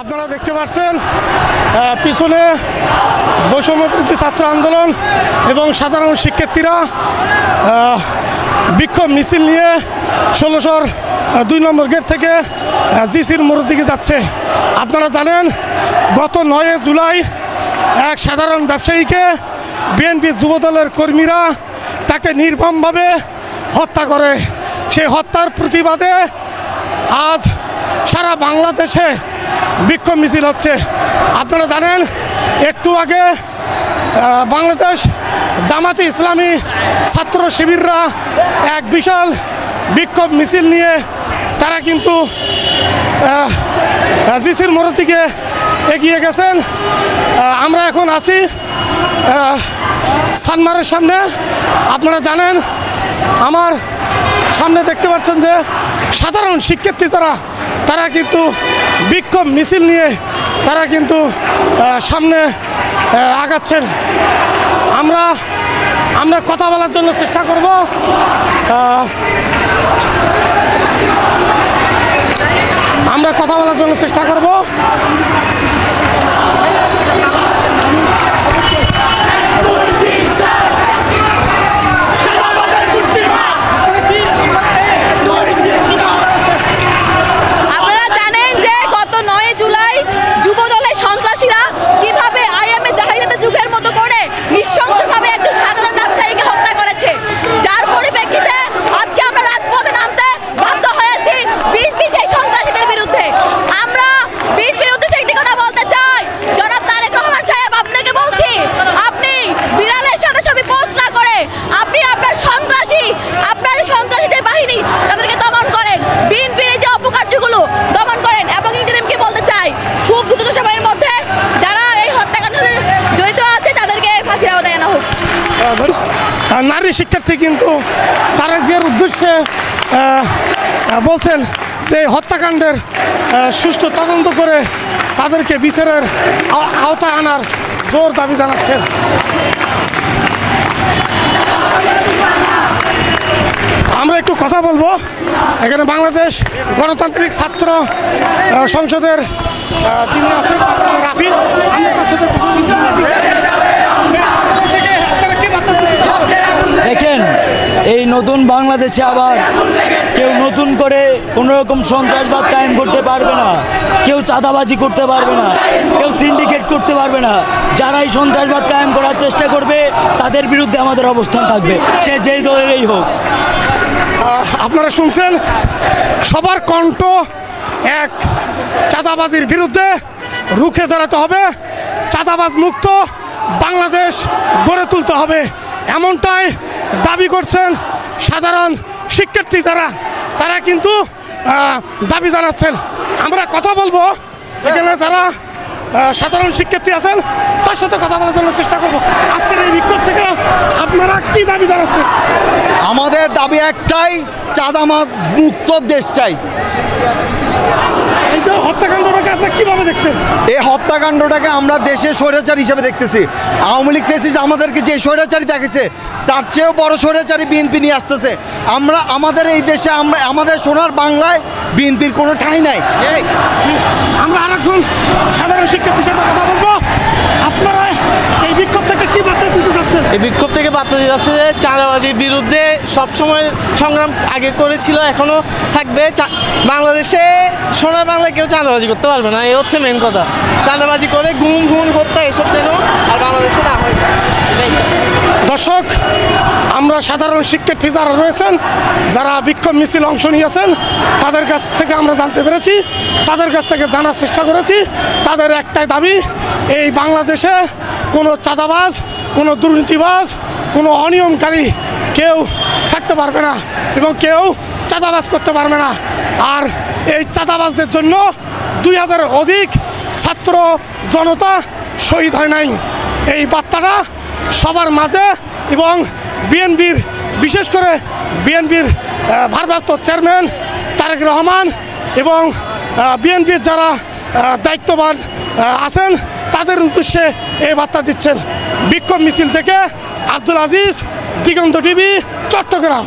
আপনারা দেখতে পাচ্ছেন পিছনে বৈষম্যবিরোধী ছাত্র আন্দোলন এবং সাধারণ শিক্ষার্থীরা বিক্ষোভ মিছিল নিয়ে ১৬০০ ২ নম্বর গেট থেকে জিসির মোড়ের দিকে যাচ্ছে। আপনারা জানেন গত ৯ জুলাই এক সাধারণ ব্যবসায়ীকে বিএনপি যুবদলের কর্মীরা তাকে নির্মমভাবে হত্যা করে। সেই হত্যার প্রতিবাদে আজ সারা বাংলাদেশে বিক্ষোভ মিছিল হচ্ছে। আপনারা জানেন একটু আগে বাংলাদেশ জামাতে ইসলামী ছাত্র শিবিররা এক বিশাল বিক্ষোভ মিছিল নিয়ে তারা কিন্তু জিসির মোড়ের দিকে এগিয়ে গেছেন। আমরা এখন আছি সানমারের সামনে। আপনারা জানেন আমার সামনে দেখতে পাচ্ছেন যে সাধারণ শিক্ষার্থী তারা কিন্তু বিক্ষোভ মিছিল নিয়ে তারা কিন্তু সামনে আগাচ্ছেন। আমরা কথা বলার জন্য চেষ্টা করব। নারী শিক্ষার্থী কিন্তু তারেক জিয়ার উদ্দেশ্যে বলছেন যে হত্যাকাণ্ডের সুষ্ঠু তদন্ত করে তাদেরকে বিচারের আওতায় আনার জোর দাবি জানাচ্ছেন। আমরা একটু কথা বলবো। এখানে বাংলাদেশ গণতান্ত্রিক ছাত্র সংসদের যিনি আছেন রাফি, দেখেন এই নতুন বাংলাদেশে আবার কেউ নতুন করে কোনোরকম সন্ত্রাসবাদ কায়েম করতে পারবে না, কেউ চাঁদাবাজি করতে পারবে না, কেউ সিন্ডিকেট করতে পারবে না। যারাই সন্ত্রাসবাদ কায়েম করার চেষ্টা করবে তাদের বিরুদ্ধে আমাদের অবস্থান থাকবে, সে যেই দলেরই হোক। আপনারা শুনছেন সবার কণ্ঠ এক, চাঁদাবাজির বিরুদ্ধে রুখে দাঁড়াতে হবে, চাঁদাবাজ মুক্ত বাংলাদেশ গড়ে তুলতে হবে, এমনটাই দাবি করছেন সাধারণ শিক্ষার্থী তারা কিন্তু দাবি জানাচ্ছেন। আমরা কথা বলবো এখানে যারা সাধারণ শিক্ষার্থী আছেন তার সাথে কথা বলার জন্য চেষ্টা করবো। আজকের এই বিক্ষোভ থেকে আপনারা কি দাবি জানাচ্ছেন? আমাদের দাবি একটাই, চাঁদাবাজ মুক্ত দেশ চাই। এই যে হত্যাকাণ্ডটাকে আপনি কিভাবে দেখছেন? এই হত্যাকাণ্ডটাকে আমরা দেশের স্বৈরাচার হিসেবে দেখতেছি। আওয়ামী লীগ ফেসিস আমাদেরকে যে স্বৈরাচারী দেখেছে তার চেয়েও বড় স্বৈরাচারী বিএনপি নিয়ে আসতেছে। আমাদের এই দেশে আমাদের সোনার বাংলায় বিএনপির কোনো ঠাঁই নাই। আমরা আরেকজন সাধারণ শিক্ষার্থীর সাথে কথা বলবো। আপনারা এই বিক্ষোভ থেকে কি বার্তা দিতে চাচ্ছেন? এই বিক্ষোভ থেকে বার্তা দিতে যাচ্ছে যে চাঁদাবাজির বিরুদ্ধে সবসময় সংগ্রাম আগে করেছিল, এখনো থাকবে। বাংলাদেশে সোনার বাংলায় কেউ চাঁদাবাজি করতে পারবে না, এই হচ্ছে মেন কথা। চাঁদাবাজি করে গুম হত্যা এসব যেন আর বাংলাদেশে না হয়। দর্শক, আমরা সাধারণ শিক্ষার্থী যারা রয়েছেন, যারা বিক্ষোভ মিছিল অংশ নিয়েছেন, তাদের কাছ থেকে আমরা জানতে পেরেছি, তাদের কাছ থেকে জানার চেষ্টা করেছি। তাদের একটাই দাবি, এই বাংলাদেশে কোনো চাঁদাবাজ, কোনো দুর্নীতিবাজ, কোনো অনিয়মকারী কেউ থাকতে পারবে না এবং কেউ চাঁদাবাজ করতে পারবে না। আর এই চাঁদাবাজদের জন্য 2000-এর অধিক ছাত্র জনতা শহীদ হয় নাই। এই বার্তাটা সবার মাঝে এবং বিএনপির, বিশেষ করে বিএনপির ভারপ্রাপ্ত চেয়ারম্যান তারেক রহমান এবং বিএনপির যারা দায়িত্ববান আছেন তাদের উদ্দেশ্যে এই বার্তা দিচ্ছেন। বিক্ষোভ মিছিল থেকে আব্দুল আজিজ, দিগন্ত টিভি, চট্টগ্রাম।